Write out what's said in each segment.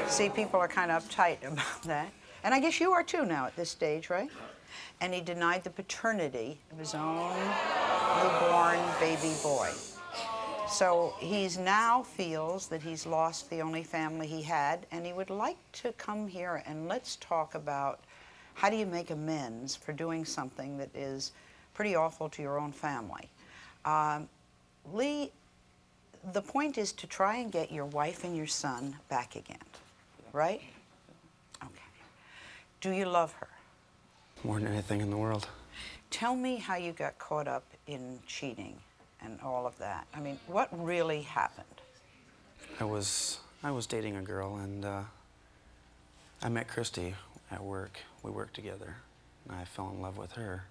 See, people are kind of uptight about that. And I guess you are too now at this stage, right? And he denied the paternity of his own newborn baby boy. So he's now feels that he's lost the only family he had, and he would like to come here and let's talk about how do you make amends for doing something that is pretty awful to your own family. Lee, the point is to try and get your wife and your son back again, right? Okay. Do you love her? More than anything in the world. Tell me how you got caught up in cheating and all of that. I mean, what really happened? I was dating a girl, and I met Christy at work. We worked together, and I fell in love with her.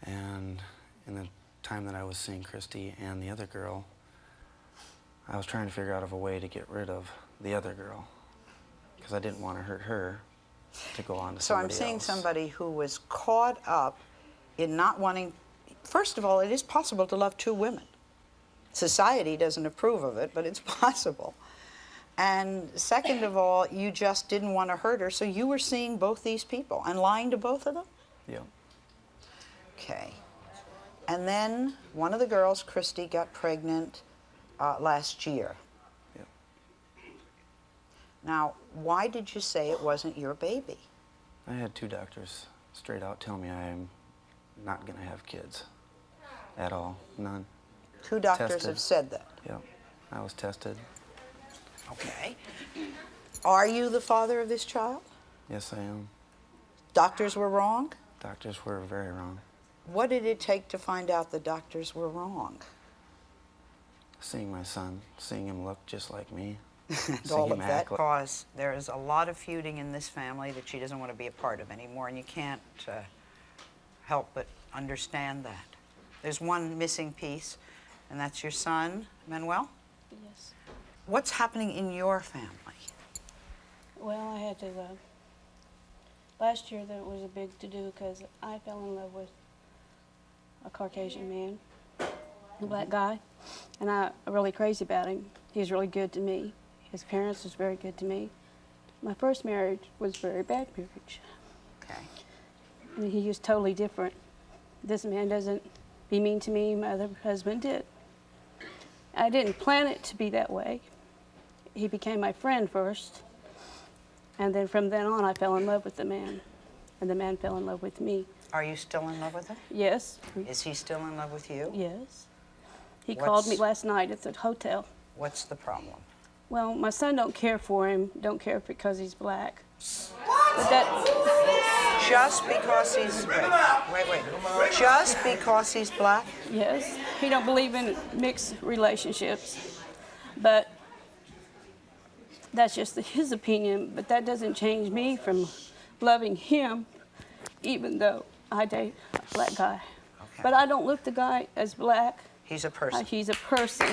And in the time that I was seeing Christy and the other girl, I was trying to figure out a way to get rid of the other girl, because I didn't want to hurt her to go on to somebody else. So I'm seeing somebody who was caught up in not wanting. First of all, it is possible to love two women. Society doesn't approve of it, but it's possible. And second of all, you just didn't want to hurt her, so you were seeing both these people and lying to both of them? Yeah. Okay. And then one of the girls, Christy, got pregnant last year. Yeah. Now, why did you say it wasn't your baby? I had two doctors straight out tell me I am not going to have kids at all. None. Two doctors Tested. have said that. Yeah. I was tested. Okay. Are you the father of this child? Yes, I am. Doctors were wrong? Doctors were very wrong. What did it take to find out the doctors were wrong? Seeing my son, seeing him look just like me. And all of that cause there is a lot of feuding in this family that she doesn't want to be a part of anymore, and you can't help but understand that. There's one missing piece, and that's your son, Manuel? Yes. What's happening in your family? Well, I had to, last year there was a big to-do because I fell in love with a Caucasian man, a black guy, and I'm really crazy about him. He's really good to me. His parents was very good to me. My first marriage was a very bad marriage. Okay. I mean, he was totally different. This man doesn't be mean to me, my other husband did. I didn't plan it to be that way. He became my friend first, and then from then on I fell in love with the man, and the man fell in love with me. Are you still in love with him? Yes. Is he still in love with you? Yes. He called me last night at the hotel. What's the problem? Well, my son don't care for him, don't care because he's black. But that, Just because he's, wait. Just because he's black? yes, he don't believe in mixed relationships. But that's just his opinion, but that doesn't change me from loving him, even though I date a black guy. Okay. But I don't look the guy as black. He's a person. He's a person.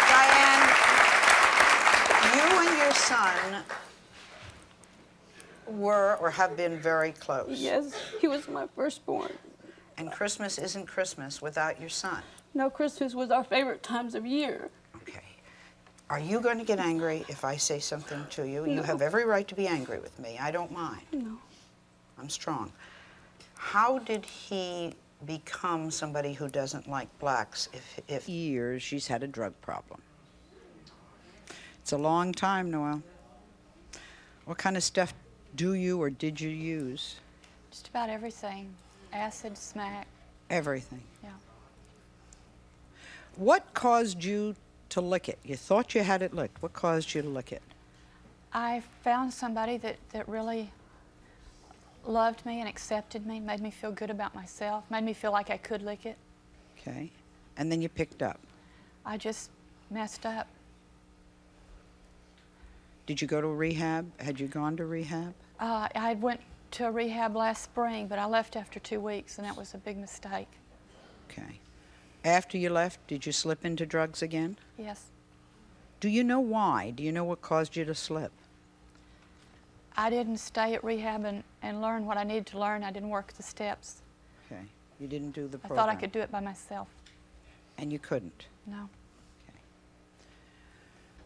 Diane, you and your son were or have been very close. Yes, he was my firstborn. And Christmas isn't Christmas without your son. No, Christmas was our favorite times of year. Okay. Are you going to get angry if I say something to you? You No. have every right to be angry with me. I don't mind. No. I'm strong. How did he become somebody who doesn't like blacks if years she's had a drug problem? It's a long time, Noel. What kind of stuff do you or did you use? Just about everything. Acid, smack. Everything. Yeah. What caused you to lick it? You thought you had it licked. What caused you to lick it? I found somebody that really loved me and accepted me, made me feel good about myself, made me feel like I could lick it. Okay. And then you picked up. I just messed up. Did you go to rehab? Had you gone to rehab? I went to a rehab last spring, but I left after 2 weeks, and that was a big mistake. Okay. After you left, did you slip into drugs again? Yes. Do you know why? Do you know what caused you to slip? I didn't stay at rehab and learn what I needed to learn. I didn't work the steps. Okay. You didn't do the I program. thought I could do it by myself. And you couldn't? No. Okay.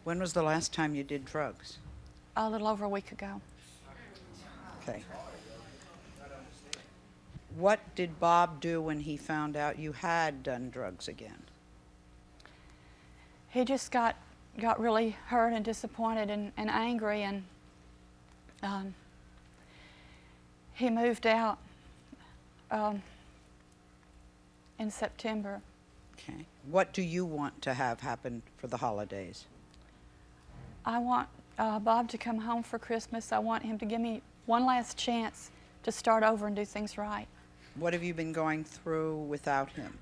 When was the last time you did drugs? A little over a week ago. Okay. What did Bob do when he found out you had done drugs again? He just got really hurt and disappointed and angry, and he moved out in September. Okay. What do you want to have happen for the holidays? I want Bob to come home for Christmas. I want him to give me one last chance to start over and do things right. What have you been going through without him?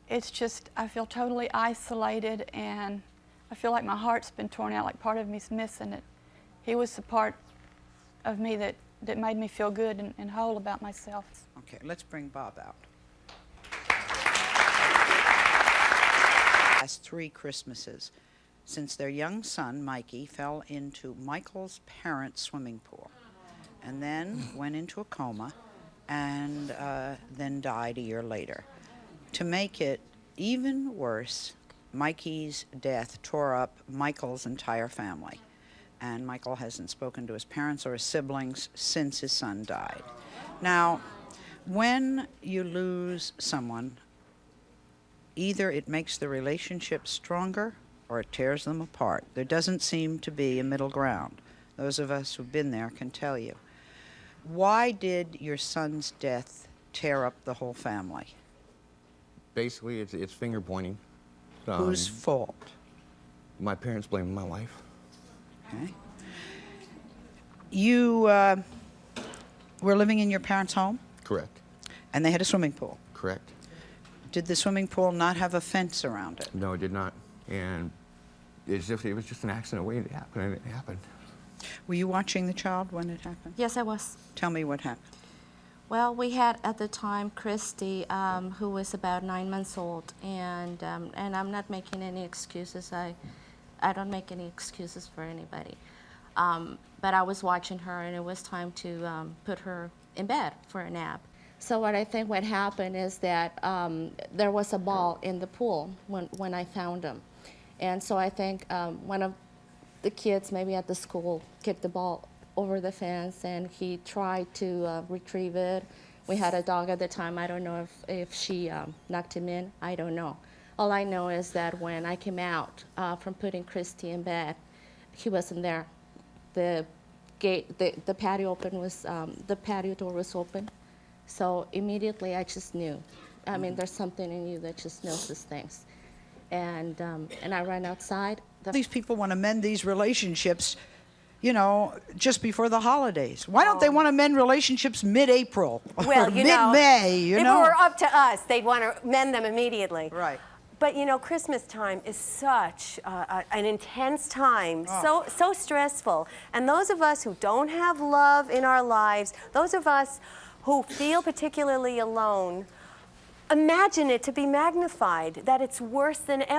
It's just, I feel totally isolated, and I feel like my heart's been torn out, like part of me's missing it. He was the part of me that made me feel good and whole about myself. Okay, let's bring Bob out. Last 3 Christmases since their young son, Mikey, fell into Michael's parents' swimming pool and then went into a coma and then died a year later. To make it even worse, Mikey's death tore up Michael's entire family. And Michael hasn't spoken to his parents or his siblings since his son died. Now, when you lose someone, either it makes the relationship stronger or it tears them apart. There doesn't seem to be a middle ground. Those of us who've been there can tell you. Why did your son's death tear up the whole family? Basically, it's finger pointing. Whose fault? My parents blame my wife. Okay. You were living in your parents' home, Correct. and they had a swimming pool. Correct. Did the swimming pool not have a fence around it? No, it did not. And it was just an accident waiting to happen, and it happened. Were you watching the child when it happened? Yes, I was. Tell me what happened. Well, we had at the time Christy, who was about 9 months old, and I'm not making any excuses. I don't make any excuses for anybody. But I was watching her, and it was time to put her in bed for a nap. So what I think what happened is that there was a ball in the pool when I found him. And so I think one of the kids maybe at the school kicked the ball over the fence, and he tried to retrieve it. We had a dog at the time. I don't know if she knocked him in. I don't know. All I know is that when I came out from putting Christy in bed, he wasn't there. The gate, the patio door was open. So immediately I just knew. I mean, there's something in you that just notices things. And I ran outside. These people want to mend these relationships, you know, just before the holidays. Why don't they want to mend relationships mid-April Well, or you know, mid-May, you know? If it were up to us, they'd want to mend them immediately. Right. But you know, Christmas time is such an intense time, so stressful. And those of us who don't have love in our lives, those of us who feel particularly alone, imagine it to be magnified, that it's worse than ever.